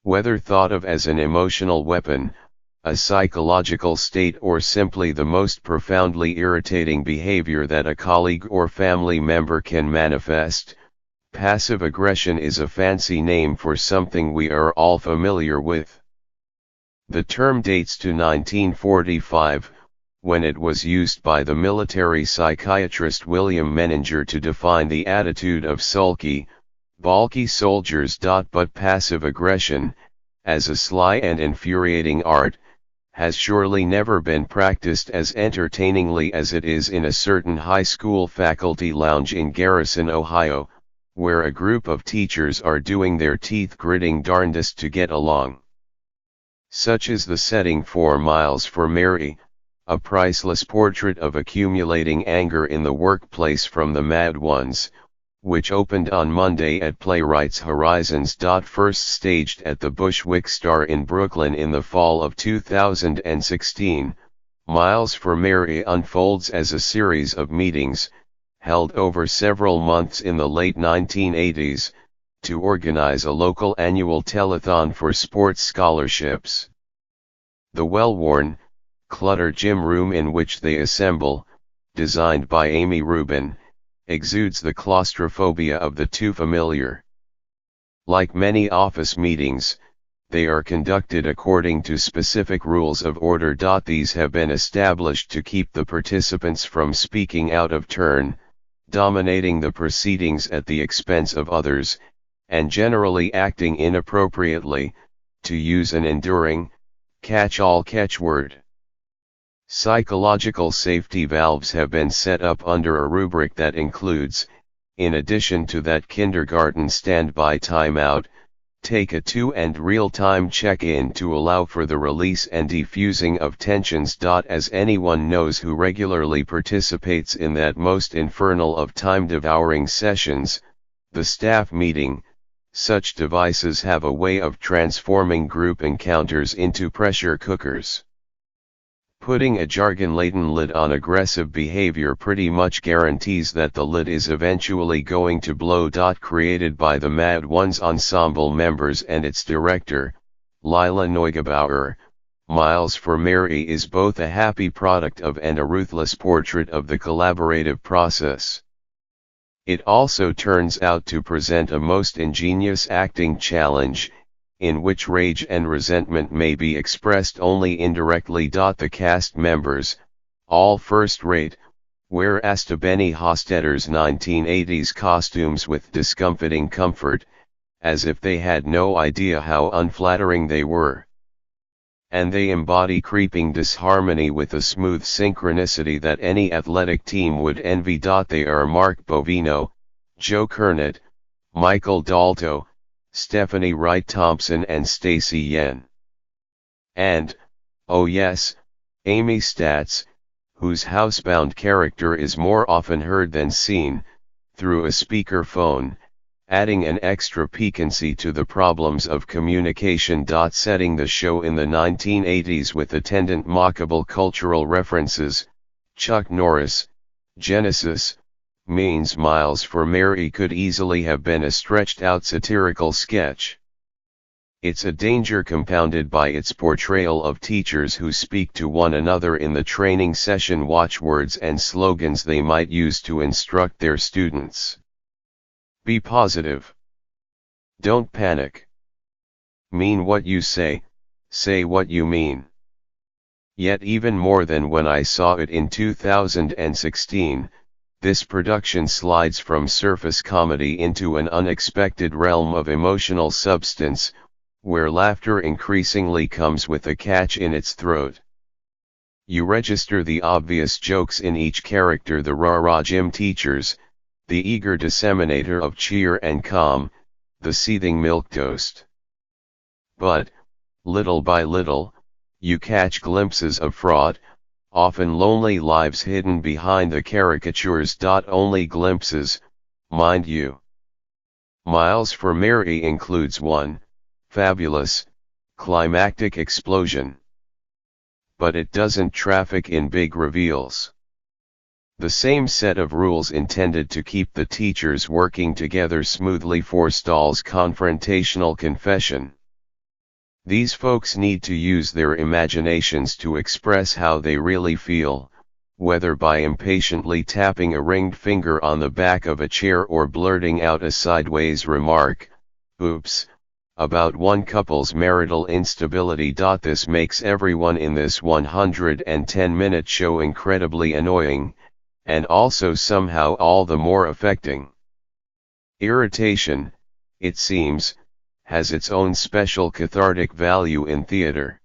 Whether thought of as an emotional weapon, a psychological state, or simply the most profoundly irritating behavior that a colleague or family member can manifest, passive aggression is a fancy name for something we are all familiar with. The term dates to 1945, when it was used by the military psychiatrist William Menninger to define the attitude of sulky, balky soldiers. But passive aggression, as a sly and infuriating art, has surely never been practiced as entertainingly as it is in a certain high school faculty lounge in Garrison, Ohio, where a group of teachers are doing their teeth-gritting darndest to get along. Such is the setting for Miles for Mary, a priceless portrait of accumulating anger in the workplace from the Mad Ones, which opened on Monday at Playwrights Horizons. First staged at the Bushwick Star in Brooklyn in the fall of 2016, Miles for Mary unfolds as a series of meetings, held over several months in the late 1980s, to organize a local annual telethon for sports scholarships. The well-worn, cluttered gym room in which they assemble, designed by Amy Rubin, exudes the claustrophobia of the too familiar. Like many office meetings, they are conducted according to specific rules of order. These have been established to keep the participants from speaking out of turn, dominating the proceedings at the expense of others, and generally acting inappropriately, to use an enduring, catch-all catchword. Psychological safety valves have been set up under a rubric that includes, in addition to that kindergarten standby timeout, take a 2 and real-time check-in to allow for the release and defusing of tensions. As anyone knows who regularly participates in that most infernal of time-devouring sessions, the staff meeting, such devices have a way of transforming group encounters into pressure cookers. Putting a jargon-laden lid on aggressive behavior pretty much guarantees that the lid is eventually going to blow. Created by the Mad Ones ensemble members and its director, Lila Neugebauer, Miles for Mary is both a happy product of and a ruthless portrait of the collaborative process. It also turns out to present a most ingenious acting challenge, in which rage and resentment may be expressed only indirectly. The cast members, all first-rate, wear Asta Benny Hostetter's 1980s costumes with discomfiting comfort, as if they had no idea how unflattering they were. And they embody creeping disharmony with a smooth synchronicity that any athletic team would envy. They are Mark Bovino, Joe Kernet, Michael Dalto, Stephanie Wright Thompson and Stacey Yen. And, oh yes, Amy Statz, whose housebound character is more often heard than seen, through a speakerphone, adding an extra piquancy to the problems of communication. Setting the show in the 1980s with attendant mockable cultural references, Chuck Norris, Genesis, means Miles for Mary could easily have been a stretched-out satirical sketch. It's a danger compounded by its portrayal of teachers who speak to one another in the training session watchwords and slogans they might use to instruct their students. Be positive. Don't panic. Mean what you say what you mean. Yet even more than when I saw it in 2016, this production slides from surface comedy into an unexpected realm of emotional substance, where laughter increasingly comes with a catch in its throat. You register the obvious jokes in each character: the rah-rah gym teachers, the eager disseminator of cheer and calm, the seething milquetoast. But, little by little, you catch glimpses of fraught, often lonely lives hidden behind the caricatures. Only glimpses, mind you. Miles for Mary includes one fabulous, climactic explosion. But it doesn't traffic in big reveals. The same set of rules intended to keep the teachers working together smoothly forestalls confrontational confession. These folks need to use their imaginations to express how they really feel, whether by impatiently tapping a ringed finger on the back of a chair or blurting out a sideways remark, "Oops," about one couple's marital instability. This makes everyone in this 110-minute show incredibly annoying, and also somehow all the more affecting. Irritation, it seems, has its own special cathartic value in theater.